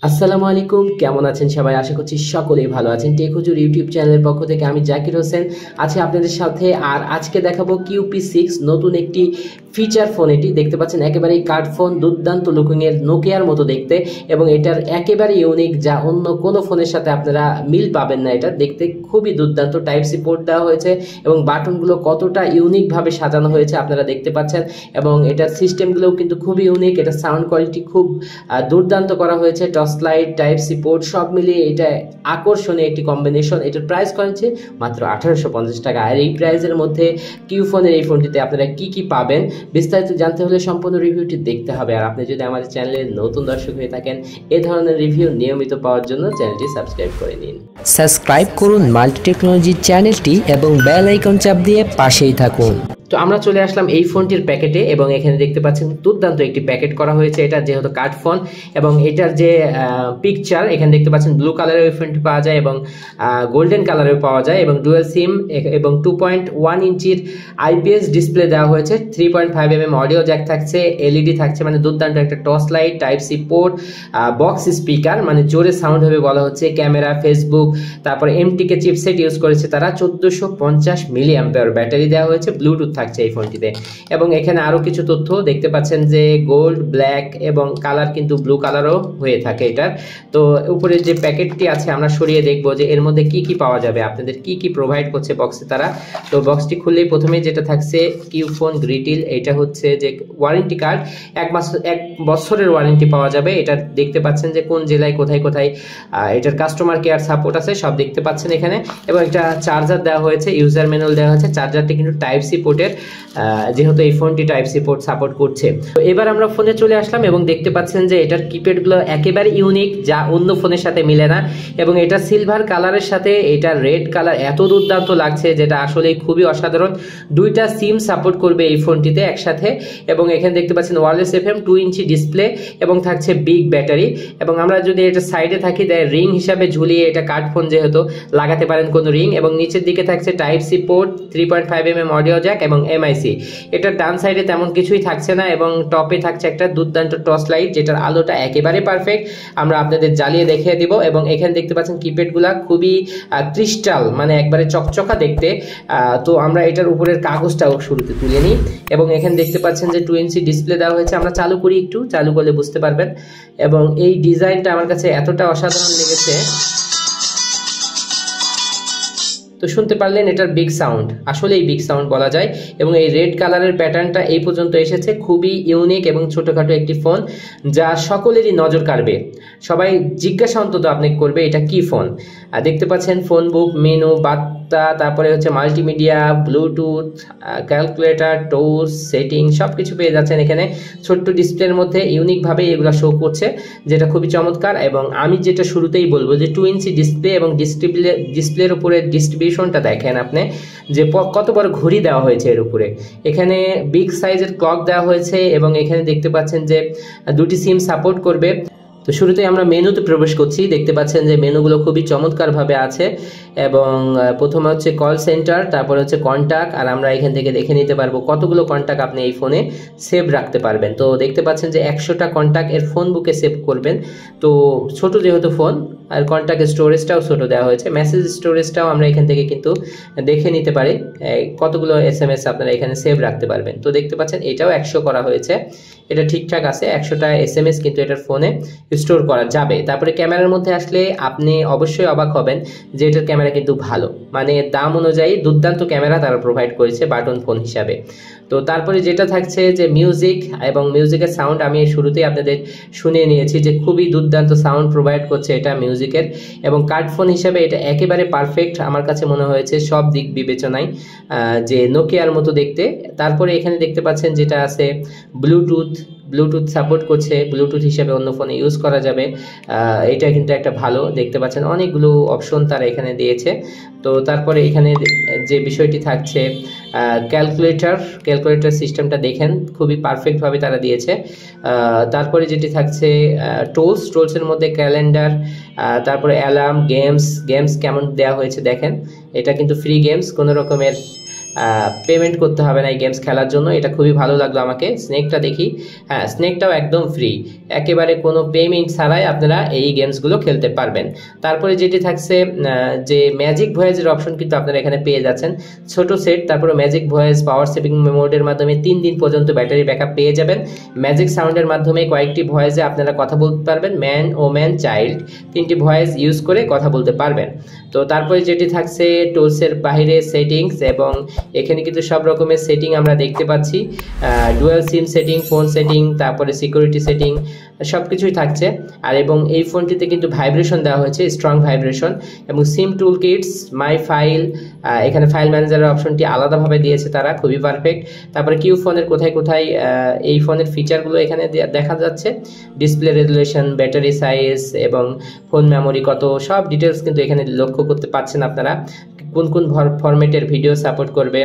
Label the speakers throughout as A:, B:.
A: আসসালামু আলাইকুম, কেমন আছেন সবাই? আশা করছি সকলেই ভালো আছেন। টেক হুজুর ইউটিউব চ্যানেলের পক্ষ থেকে আমি জাকির হোসেন আছি আপনাদের সাথে। আর আজকে দেখাবো QP6 নতুন একটি ফিচার ফোন। এটি দেখতে পাচ্ছেন একেবারেই কার্ড ফোন, দুর্দান্ত লুকিং এর, নোকিয়ার মতো দেখতে, এবং এটার একেবারে ইউনিক, যা অন্য কোনো ফোনের সাথে আপনারা মিল পাবেন না। এটা দেখতে খুবই দুর্দান্ত। টাইপ সি পোর্ট দেওয়া হয়েছে এবং বাটনগুলো কতটা ইউনিক ভাবে সাজানো হয়েছে আপনারা দেখতে পাচ্ছেন, এবং এটার সিস্টেমগুলোও কিন্তু খুবই ইউনিক। এটা সাউন্ড কোয়ালিটি খুব দুর্দান্ত করা হয়েছে। Torch light, type C port সব মিলিয়ে এটা আকর্ষণীয় একটি কম্বিনেশন। এটার প্রাইস করেছে মাত্র 1850 টাকা। আর এই প্রাইসের মধ্যে কিউ ফোনের এই ফোনটিতে আপনারা কি কি পাবেন বিস্তারিত জানতে হলে সম্পূর্ণ রিভিউটি দেখতে হবে। আর আপনি যদি আমাদের চ্যানেলে নতুন দর্শক হয়ে থাকেন, এই ধরনের রিভিউ নিয়মিত পাওয়ার জন্য চ্যানেলটি সাবস্ক্রাইব করে নিন।
B: সাবস্ক্রাইব করুন মাল্টি টেকনোলজি চ্যানেলটি এবং বেল আইকন চাপ দিয়ে পাশেই থাকুন।
A: তো আমরা চলে আসলাম এই ফোনটির প্যাকেটে, এবং এখানে দেখতে পাচ্ছেন দুর্দান্ত একটি প্যাকেট করা হয়েছে। এটা যেহেতু কার্ড ফোন, এবং এটার যে পিকচার এখানে দেখতে পাচ্ছেন ব্লু কালারের এই ফোনটি পাওয়া যায় এবং গোল্ডেন কালারেও পাওয়া যায়, এবং ডুয়াল সিম এবং 2.1 ইঞ্চির IPS ডিসপ্লে দেওয়া হয়েছে। 3.5mm অডিও জ্যাক থাকছে, LED থাকছে, মানে দুর্দান্ত একটা torch light, type C port, box speaker, মানে জোরে সাউন্ড হবে বলা হচ্ছে, ক্যামেরা, ফেসবুক, তারপরে MTK চিপসেট ইউজ করেছে তারা। 1450 মিলি অ্যাম্পিয়ার ব্যাটারি দেওয়া হয়েছে, ব্লুটুথ থাকছে এই ফোনটিতে। এবং এখানে আরো কিছু তথ্য দেখতে পাচ্ছেন যে গোল্ড, ব্ল্যাক এবং কালার কিন্তু ব্লু কালারও হয়ে থাকে এটার। তো উপরে যে প্যাকেটটি আছে আমরা সরিয়ে দেখবো যে এর মধ্যে কি কি পাওয়া যাবে, আপনাদের কি কি প্রোভাইড করছে বক্সে তারা। তো বক্সটি খুললেই প্রথমে যেটা থাকছে কিউ ফোন গ্রিটিল, এটা হচ্ছে যে ওয়ারেন্টি কার্ড, 1 বছরের ওয়ারেন্টি পাওয়া যাবে। এটা দেখতে পাচ্ছেন যে কোন জেলায় কোথায় কোথায় এটার কাস্টমার কেয়ার সাপোর্ট আছে সব দেখতে পাচ্ছেন এখানে। এবং একটা চার্জার দেওয়া হয়েছে, ইউজার ম্যানুয়াল দেওয়া হয়েছে। চার্জারটি কিন্তু টাইপ সি পোর্টের, যেহেতু এই ফোনটি টাইপ সি পোর্ট সাপোর্ট করছে। তো এবার আমরা ফোনে চলে আসলাম এবং দেখতে পাচ্ছেন যে এটার কিপ্যাডগুলো একেবারে ইউনিক, যা অন্য ফোনের সাথে মিলে না। এবং এটা সিলভার কালারের সাথে এটা রেড কালার এত দুর্দান্ত লাগছে, যেটা আসলে খুবই অসাধারণ। দুইটা সিম সাপোর্ট করবে এই ফোনটিতে একসাথে। এবং এখানে দেখতে পাচ্ছেন ওয়্যারলেস FM, 2 ইঞ্চি ডিসপ্লে এবং থাকছে বিগ ব্যাটারি। এবং আমরা যদি এটা সাইডে থাকি, দেয় রিং হিসাবে ঝুলিয়ে, এটা কার্ড ফোন যেহেতু লাগাতে পারেন কোনো রিং। এবং নিচের দিকে থাকছে type C port, 3.5mm audio jack এবং MIC। এটার ডান সাইডে তেমন কিছুই থাকছে না, এবং টপে থাকছে একটা দুর্দান্ত টর্চ লাইট, যেটার আলোটা একেবারে পারফেক্ট। আমরা আপনাদের জ্বালিয়ে দেখিয়ে দিব। এবং এখানে দেখতে পাচ্ছেন কিপ্যাডগুলা খুবই ক্রিস্টাল, মানে একবারে চকচকা দেখতে। তো আমরা এটার উপরের কাগজটাও শুরুতে তুলে নিই। এবং এখানে দেখতে পাচ্ছেন যে 2 ইঞ্চি ডিসপ্লে দেওয়া হয়েছে। আমরা চালু করি, একটু চালু করলে বুঝতে পারবেন। এবং এই ডিজাইনটা আমার কাছে এতটা অসাধারণ লেগেছে। তো শুনতে পারলেন এটার বিগ সাউন্ড, আসলেই বিগ সাউন্ড বলা যায়। এবং এই রেড কালারের প্যাটার্নটা এই পর্যন্ত এসেছে, খুবই ইউনিক এবং ছোটখাটো একটি ফোন, যা সকলেরই নজর কাড়বে। সবাই জিজ্ঞাসা অন্তত আপনি করবে এটা কি ফোন। দেখতে পাচ্ছেন ফোন বুক, মেনু, বার্তা, তারপরে হচ্ছে মাল্টিমিডিয়া, ব্লুটুথ, ক্যালকুলেটর, টোস, সেটিং সব কিছু পেয়ে যাচ্ছেন এখানে। ছোট্ট ডিসপ্লের মধ্যে ইউনিকভাবে এগুলো শো করছে, যেটা খুবই চমৎকার। এবং আমি যেটা শুরুতেই বলবো যে 2 ইঞ্চি ডিসপ্লে এবং ডিসপ্লের উপরে ডিস্ট্রিবিউশনটা দেখেন আপনি, যে কত বড় ঘড়ি দেওয়া হয়েছে এর উপরে। এখানে বিগ সাইজের ক্লক দেওয়া হয়েছে, এবং এখানে দেখতে পাচ্ছেন যে 2টি সিম সাপোর্ট করবে। তো শুরুতেই আমরা মেনুতে প্রবেশ করছি। দেখতে পাচ্ছেন যে মেনুগুলো খুবই চমৎকারভাবে আছে। এবং প্রথমে হচ্ছে কল সেন্টার, তারপরে হচ্ছে কন্ট্যাক্ট। আর আমরা এখান থেকে দেখে নিতে পারবো কতগুলো কন্ট্যাক্ট আপনি এই ফোনে সেভ রাখতে পারবেন। তো দেখতে পাচ্ছেন যে 100টা কন্ট্যাক্ট এর ফোন বুকে সেভ করবেন। তো ছোট যেহেতু ফোন, আর কন্ট্যাক্ট স্টোরেজটাও ছোট দেওয়া হয়েছে। মেসেজ স্টোরেজটাও আমরা এখান থেকে কিন্তু দেখে নিতে পারি কতগুলো SMS আপনারা এখানে সেভ রাখতে পারবেন। তো দেখতে পাচ্ছেন এটাও 100 করা হয়েছে, এটা ঠিকঠাক আছে। 100টা SMS কিন্তু এটার ফোনে স্টোর করা যাবে। তারপরে ক্যামেরার মধ্যে আসলে আপনি অবশ্যই অবাক হবেন যে এটার ক্যামেরা কিন্তু ভালো, মানে দাম অনুযায়ী দুর্দান্ত ক্যামেরা তারা প্রোভাইড করেছে বাটন ফোন হিসাবে। তো তারপরে যেটা থাকছে যে মিউজিক, এবং মিউজিকের সাউন্ড আমি শুরুতেই আপনাদের শুনিয়ে নিয়েছি যে খুবই দুর্দান্ত সাউন্ড প্রোভাইড করছে এটা মিউজিকের। এবং কার্ড ফোন হিসাবে এটা একেবারে পারফেক্ট আমার কাছে মনে হয়েছে সব দিক বিবেচনায়, যে নোকিয়ার মতো দেখতে। তারপরে এখানে দেখতে পাচ্ছেন যেটা আছে ব্লুটুথ সাপোর্ট করছে, ব্লুটুথ হিসেবে অন্য ফোনে ইউজ করা যাবে। এটা কিন্তু একটা ভালো, দেখতে পাচ্ছেন অনেকগুলো অপশন তারা এখানে দিয়েছে। তো তারপরে এখানে যে বিষয়টি থাকছে ক্যালকুলেটর সিস্টেমটা দেখেন, খুবই পারফেক্টভাবে তারা দিয়েছে। তারপরে যেটি থাকছে টোলসের মধ্যে ক্যালেন্ডার, তারপরে অ্যালার্ম, গেমস কেমন দেওয়া হয়েছে দেখেন। এটা কিন্তু ফ্রি গেমস, কোনো রকমের পেমেন্ট করতে হবে না এই গেমস খেলার জন্য, এটা খুবই ভালো লাগলো আমাকে। স্নেকটা দেখি, হ্যাঁ স্নেকটাও একদম ফ্রি, একেবারে কোনো পেমেন্ট ছাড়াই আপনারা এই গেমসগুলো খেলতে পারবেন। তারপরে যেটি থাকছে যে ম্যাজিক ভয়েসের অপশন কিন্তু আপনারা এখানে পেয়ে যাচ্ছেন, ছোট সেট, তারপরে ম্যাজিক ভয়েস পাওয়ার সেভিং মোডের মাধ্যমে 3 দিন পর্যন্ত ব্যাটারি ব্যাকআপ পেয়ে যাবেন। ম্যাজিক সাউন্ডের মাধ্যমে কয়েকটি ভয়েসে আপনারা কথা বলতে পারবেন, ম্যান, ওম্যান, চাইল্ড, 3টি ভয়েস ইউজ করে কথা বলতে পারবেন। তো তারপরে যেটি থাকছে টুলসের বাইরে সেটিংস, এবং এখানে কিন্তু সব রকমের সেটিং আমরা দেখতে পাচ্ছি, dual SIM setting, phone setting, তারপরে সিকিউরিটি সেটিং, সব কিছুই থাকছে। আর এবং এই ফোনটিতে কিন্তু ভাইব্রেশন দেওয়া হয়েছে, স্ট্রং ভাইব্রেশন, এবং সিম টুল কিটস, মাই ফাইল, এখানে ফাইল ম্যানেজারের অপশনটি আলাদাভাবে দিয়েছে তারা, খুবই পারফেক্ট। তারপরে কিউ ফোনের কোথায় কোথায় এই ফোনের ফিচারগুলো এখানে দেখা যাচ্ছে, ডিসপ্লে রেজুলেশন, ব্যাটারি সাইজ এবং ফোন মেমোরি কত, সব ডিটেলস কিন্তু এখানে লক্ষ্য করতে পাচ্ছেন আপনারা। কোন কোন ফরম্যাটের ভিডিও সাপোর্ট করবে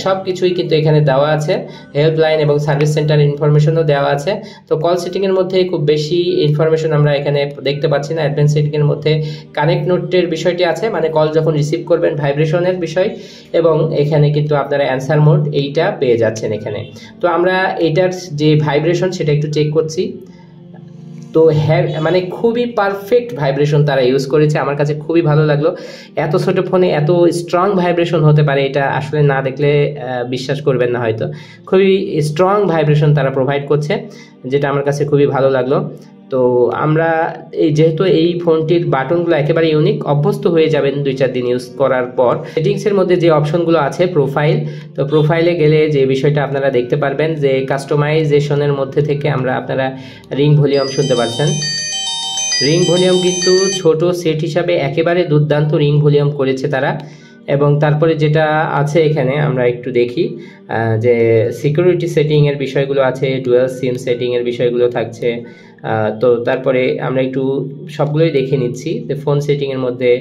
A: সব কিছুই কিন্তু এখানে দেওয়া আছে। হেল্পলাইন এবং সার্ভিস সেন্টার ইনফরমেশনও দেওয়া আছে। তো কল সেটিংয়ের মধ্যে খুব বেশি ইনফরমেশন আমরা এখানে দেখতে পাচ্ছি না। অ্যাডভান্স সেটিংয়ের মধ্যে কানেক্ট নোটের বিষয়টি আছে, মানে কল যখন রিসিভ করবেন ভাইব্রেশনের বিষয়, এবং এখানে কিন্তু আপনারা অ্যান্সার মোড এইটা পেয়ে যাচ্ছেন এখানে। তো আমরা এটার যে ভাইব্রেশন সেটা একটু চেক করছি। তো হ্যাঁ, মানে খুবই পারফেক্ট ভাইব্রেশন তারা ইউজ করেছে, আমার কাছে খুবই ভালো লাগলো। এত ছোট ফোনে এত স্ট্রং ভাইব্রেশন হতে পারে, এটা আসলে না দেখলে বিশ্বাস করবেন না হয়তো। খুবই স্ট্রং ভাইব্রেশন তারা প্রোভাইড করছে, যেটা আমার কাছে খুবই ভালো লাগলো। তো আমরা যেহেতু এই ফোনটির বাটনগুলো একেবারে ইউনিক, অভ্যস্ত হয়ে যাবেন 2-4 দিন ইউজ করার পর। সেটিংসের মধ্যে যে অপশনগুলো আছে প্রোফাইল, তো প্রোফাইলে গেলে যে বিষয়টা আপনারা দেখতে পারবেন যে কাস্টমাইজেশনের মধ্যে থেকে আপনারা রিং ভলিউম শুনতে পাচ্ছেন। রিং ভলিউম কিন্তু ছোট সেট হিসাবে একেবারে দুর্দান্ত রিং ভলিউম করেছে তারা। এবং তারপরে যেটা আছে এখানে আমরা একটু দেখি যে সিকিউরিটি সেটিংয়ের বিষয়গুলো আছে, ডুয়াল সিম সেটিংয়ের বিষয়গুলো থাকছে। তো তারপরে আমরা একটু সবগুলোই দেখে নিচ্ছি। ফোন সেটিংয়ের মধ্যে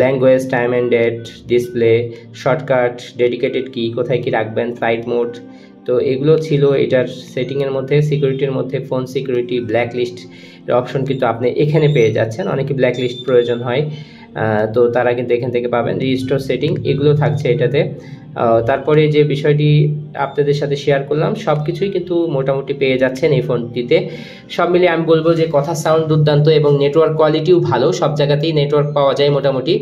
A: language, time and date, display, shortcut, dedicated key, কোথায় কি রাখবেন, ফ্লাইট মোড, তো এগুলো ছিল এটার সেটিংয়ের মধ্যে। সিকিউরিটির মধ্যে phone security, black list option কিন্তু আপনি এখানে পেয়ে যাচ্ছেন, অনেকে ব্ল্যাক লিস্ট প্রয়োজন হয়, তো তারা কিন্তু এখান থেকে পাবেন। রিস্টোর সেটিং এগুলো থাকছে এটাতে। তারপরে যে বিষয়টি আপনাদের সাথে শেয়ার করলাম সব কিছুই কিন্তু মোটামুটি পেয়ে যাচ্ছেন এই ফোনটিতে। সব মিলিয়ে আমি বলবো যে কথা সাউন্ড দুর্দান্ত এবং নেটওয়ার্ক কোয়ালিটিও ভালো, সব জায়গাতেই নেটওয়ার্ক পাওয়া যায় মোটামুটি।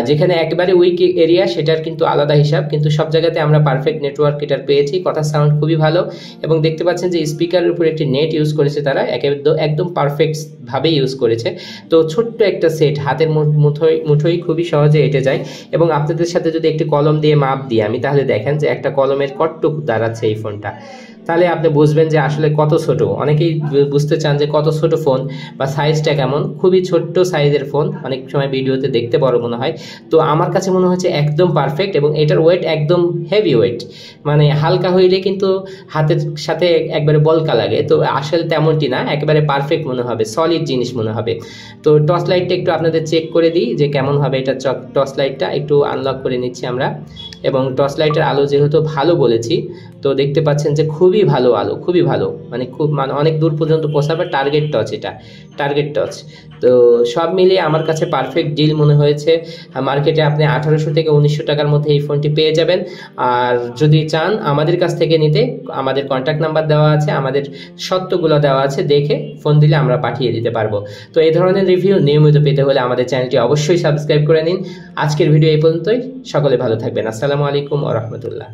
A: যেখানে একেবারে উইক এরিয়া সেটার কিন্তু আলাদা হিসাব, কিন্তু সব জায়গাতে আমরা পারফেক্ট নেটওয়ার্ক এটার পেয়েছি। কথা সাউন্ড খুবই ভালো, এবং দেখতে পাচ্ছেন যে স্পিকারের উপর একটি নেট ইউজ করেছে তারা, একদম পারফেক্ট ভাবে ইউজ করেছে। তো ছোট্ট একটা সেট, হাতের মুঠোই খুবই সহজে এঁটে যায়। এবং আপনাদের সাথে যদি একটি কলম দিয়ে মাপ দিই আমি, তাহলে দেখেন যে একটা কলমের কতটুকু দাঁড়াচ্ছে এই ফোনটা, তাহলে আপনি বুঝবেন যে আসলে কত ছোট। অনেকেই বুঝতে চান যে কত ছোট ফোন বা সাইজটা কেমন, খুবই ছোট্ট সাইজের ফোন, অনেক সময় ভিডিওতে দেখতে বড় মনে হয়। তো আমার কাছে মনে হচ্ছে একদম পারফেক্ট, এবং এটার ওয়েট একদম হেভি ওয়েট, মানে হালকা হইলে কিন্তু হাতের সাথে একবারে বলকা লাগে, তো আসলে তেমনটি না, একেবারে পারফেক্ট মনে হবে, সলিড জিনিস মনে হবে। তো টর্চ লাইটটা একটু আপনাদের চেক করে দিই যে কেমন হবে এটা। টর্চ লাইটটা একটু আনলক করে নিচ্ছি আমরা, এবং টর্চ লাইটের আলো যেহেতু ভালো বলেছি, তো দেখতে পাচ্ছেন যে খুবই ভালো আলো, খুবই ভালো, মানে অনেক দূর পর্যন্ত পৌঁছাবে। টার্গেট টর্চ, এটা টার্গেট টর্চ। তো সব মিলিয়ে আমার কাছে পারফেক্ট ডিল মনে হয়েছে। মার্কেটে আপনি 1800 থেকে 1900 টাকার মধ্যে এই ফোনটি পেয়ে যাবেন। আর যদি চান আমাদের কাছ থেকে নিতে, আমাদের কন্ট্যাক্ট নাম্বার দেওয়া আছে, আমাদের সত্যগুলো দেওয়া আছে, দেখে ফোন দিলে আমরা পাঠিয়ে দিতে পারবো। তো এই ধরনের রিভিউ নিয়মিত পেতে হলে আমাদের চ্যানেলটি অবশ্যই সাবস্ক্রাইব করে নিন। আজকের ভিডিও এই পর্যন্তই, সকলে ভালো থাকবেন। আসসালামু আলাইকুম ওয়া রাহমাতুল্লাহ।